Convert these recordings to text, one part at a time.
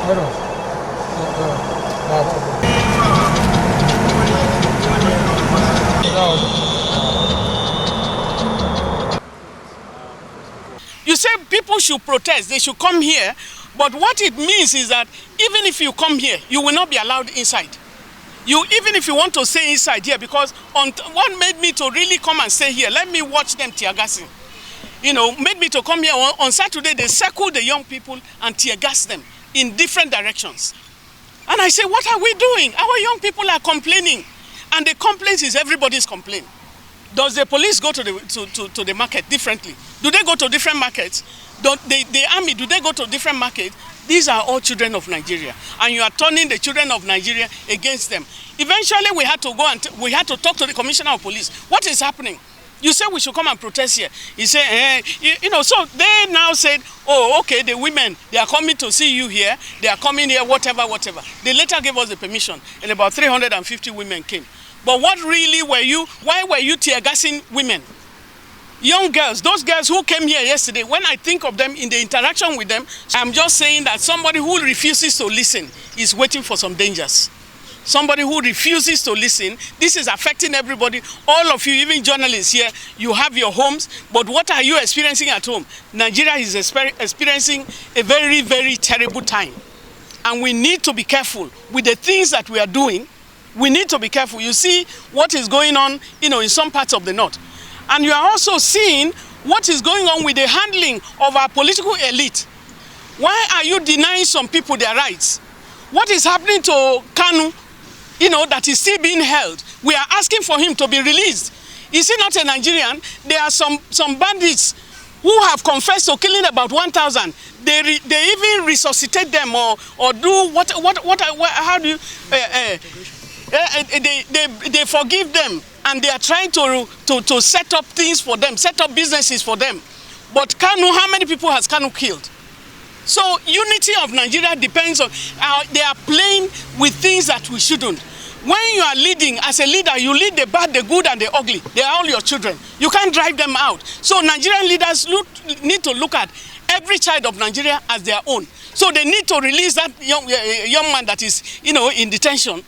You say people should protest, they should come here, but what it means is that even if you come here, you will not be allowed inside. Even if you want to stay inside here, because what made me to really come and stay here, let me watch them tear gassing. Made me to come here on Saturday, they circled the young people and tear gas them in different directions. And I say, what are we doing? Our young people are complaining. And the complaint is everybody's complaint. Does the police go to the market differently? Do they go to different markets? The army, do they go to different markets? These are all children of Nigeria. And you are turning the children of Nigeria against them. Eventually, we had to talk to the commissioner of police. What is happening? You say we should come and protest here. He said, so they now said, oh, okay, the women, they are coming to see you here. They are coming here, whatever. They later gave us the permission, and about 350 women came. But why were you tear gassing women? Young girls, those girls who came here yesterday, when I think of them in the interaction with them, I'm just saying that somebody who refuses to listen is waiting for some dangers. Somebody who refuses to listen, this is affecting everybody. All of you, even journalists here, you have your homes, but what are you experiencing at home? Nigeria is experiencing a very, very terrible time. And we need to be careful with the things that we are doing. We need to be careful. You see what is going on, in some parts of the north. And you are also seeing what is going on with the handling of our political elite. Why are you denying some people their rights? What is happening to Kanu, that is still being held? We are asking for him to be released. Is he not a Nigerian? There are some bandits who have confessed to killing about 1,000. They even resuscitate them or do how do you... they forgive them, and they are trying to set up things for them, set up businesses for them. But Kanu, how many people has Kanu killed? So unity of Nigeria depends on, they are playing with things that we shouldn't. When you are leading, as a leader, you lead the bad, the good, and the ugly. They are all your children. You can't drive them out. So Nigerian leaders need to look at every child of Nigeria as their own. So they need to release that young man that is, in detention.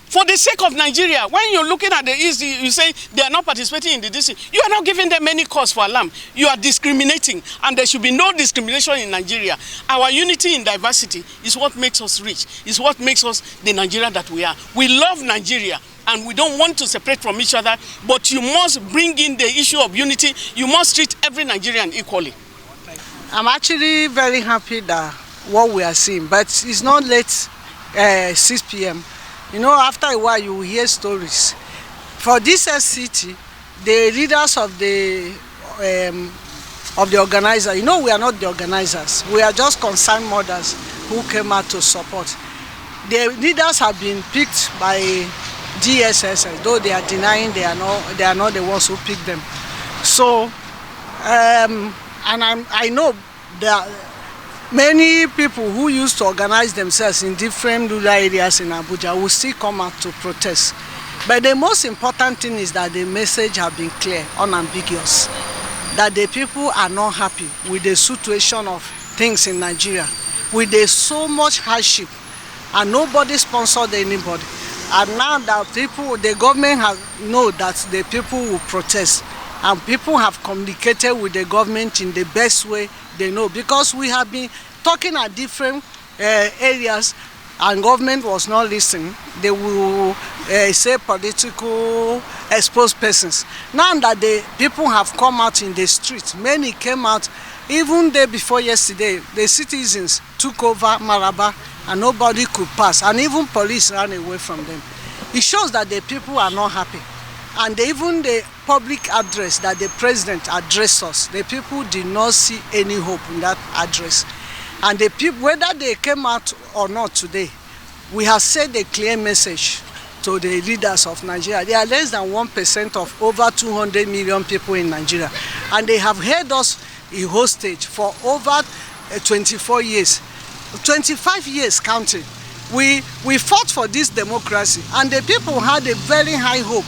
For the sake of Nigeria, when you're looking at the East, you say they are not participating in the DC. You are not giving them any cause for alarm. You are discriminating, and there should be no discrimination in Nigeria. Our unity in diversity is what makes us rich, is what makes us the Nigeria that we are. We love Nigeria, and we don't want to separate from each other, but you must bring in the issue of unity. You must treat every Nigerian equally. I'm actually very happy that what we are seeing, but it's not late 6 p.m. After a while, you will hear stories. For this city, the leaders of the organizer, we are not the organizers. We are just concerned mothers who came out to support. The leaders have been picked by DSS, though they are denying they are not the ones who picked them. So, and I know that many people who used to organize themselves in different rural areas in Abuja will still come out to protest. But the most important thing is that the message has been clear, unambiguous, that the people are not happy with the situation of things in Nigeria, with so much hardship, and nobody sponsored anybody. And now that the government has know that the people will protest, and people have communicated with the government in the best way they know, because we have been talking at different areas and government was not listening. They will say political exposed persons. Now that the people have come out in the streets, many came out, even day before yesterday, the citizens took over Maraba and nobody could pass, and even police ran away from them. It shows that the people are not happy. And even the public address that the president addressed us, the people did not see any hope in that address. And the people, whether they came out or not today, we have said a clear message to the leaders of Nigeria. They are less than 1% of over 200 million people in Nigeria. And they have held us in hostage for over 24 years, 25 years counting. We fought for this democracy, and the people had a very high hope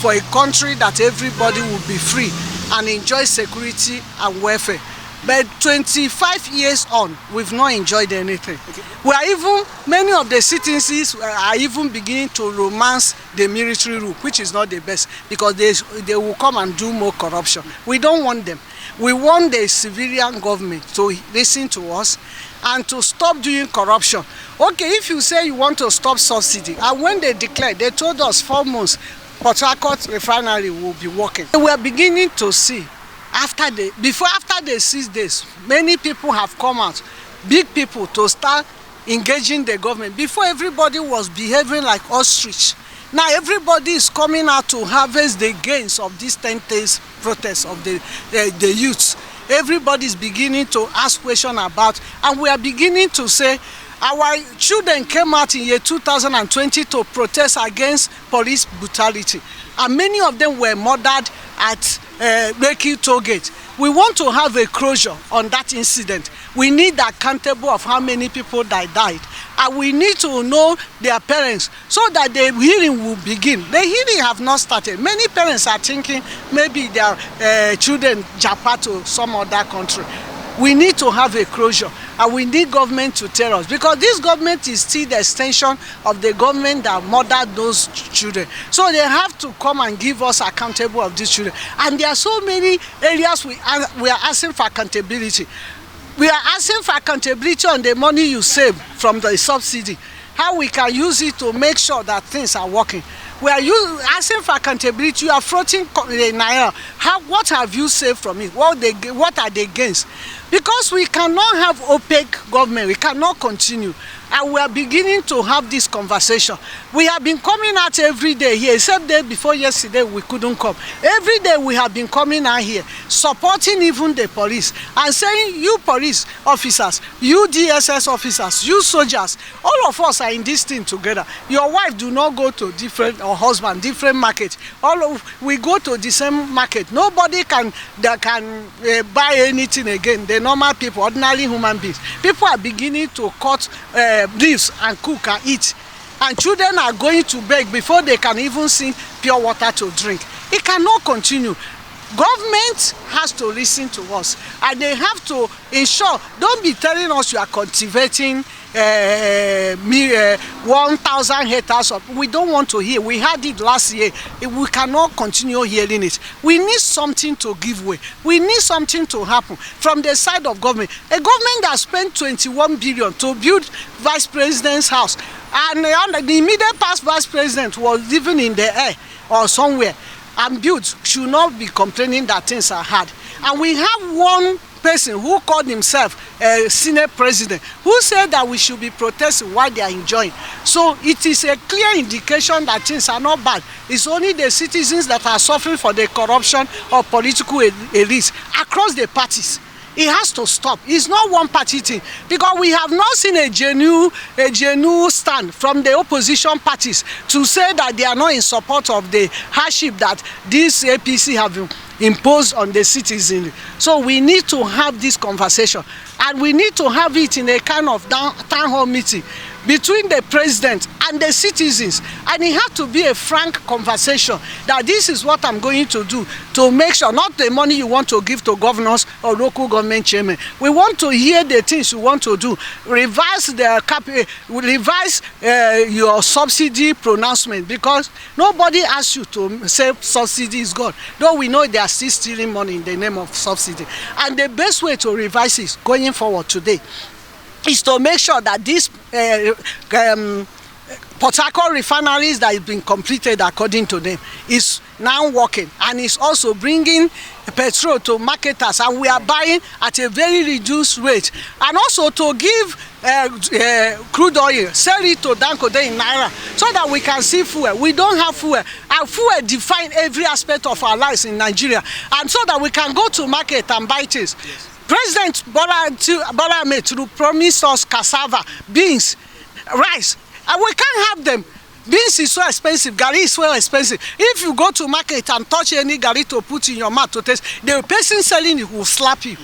for a country that everybody would be free and enjoy security and welfare. But 25 years on, we've not enjoyed anything. We are even, many of the citizens are even beginning to romance the military rule, which is not the best, because they will come and do more corruption. We don't want them. We want the civilian government to listen to us and to stop doing corruption. Okay, if you say you want to stop subsidy, and when they declared, they told us 4 months, Port Harcourt refinery will be working. We are beginning to see, after the 6 days, many people have come out, big people, to start engaging the government. Before, everybody was behaving like ostrich. Now everybody is coming out to harvest the gains of these 10 days protests of the youths. Everybody is beginning to ask questions about, and we are beginning to say, our children came out in year 2020 to protest against police brutality, and many of them were murdered at Lekki toll gate. We want to have a closure on that incident. We need accountable of how many people that died, and we need to know their parents so that the hearing will begin. The hearing have not started. Many parents are thinking maybe their children japa to some other country. We need to have a closure, and we need government to tell us, because this government is still the extension of the government that murdered those children. So they have to come and give us accountable of these children. And there are so many areas we are asking for accountability. We are asking for accountability on the money you save from the subsidy, how we can use it to make sure that things are working. We are asking for accountability. You are floating the naira. What have you saved from it? What are the gains? Because we cannot have opaque government. We cannot continue. And we are beginning to have this conversation. We have been coming out every day here, except day before yesterday we couldn't come. Every day we have been coming out here, supporting even the police, and saying, you police officers, you DSS officers, you soldiers, all of us are in this thing together. Your wife do not go to different, or husband, different market. We go to the same market. Nobody can buy anything again. The normal people, ordinary human beings. People are beginning to cut leaves and cook and eat, and children are going to beg before they can even see pure water to drink. It cannot continue. Government has to listen to us, and they have to ensure, don't be telling us you are cultivating 1,000 hectares of. We don't want to hear. We had it last year. We cannot continue hearing it. We need something to give way. We need something to happen from the side of government. A government that spent 21 billion to build vice president's house, and the immediate past vice president was living in the air or somewhere, and built, should not be complaining that things are hard. And we have one person who called himself a Senate president, who said that we should be protesting while they are enjoying. So it is a clear indication that things are not bad. It's only the citizens that are suffering for the corruption of political elites across the parties. It has to stop. It's not one party thing, because we have not seen a genuine stand from the opposition parties to say that they are not in support of the hardship that this APC have imposed on the citizens. So we need to have this conversation, and we need to have it in a kind of town hall meeting between the president and the citizens, and it has to be a frank conversation that this is what I'm going to do to make sure, not the money you want to give to governors or local government chairmen. We want to hear the things you want to do. Revise your subsidy pronouncement, because nobody asks you to say subsidy is gone, though we know they are still stealing money in the name of subsidy. And the best way to revise is going forward today is to make sure that this Port Harcourt refineries that has been completed according to them is now working, and is also bringing petrol to marketers, and we are buying at a very reduced rate, and also to give crude oil, sell it to Dangote in naira, so that we can see fuel. We don't have fuel, and fuel defines every aspect of our lives in Nigeria, and so that we can go to market and buy things. Yes. President Bola Ahmed Tinubu promised us cassava, beans, rice, and we can't have them. Beans is so expensive, garri is so expensive. If you go to market and touch any garri to put in your mouth to taste, the person selling it will slap you.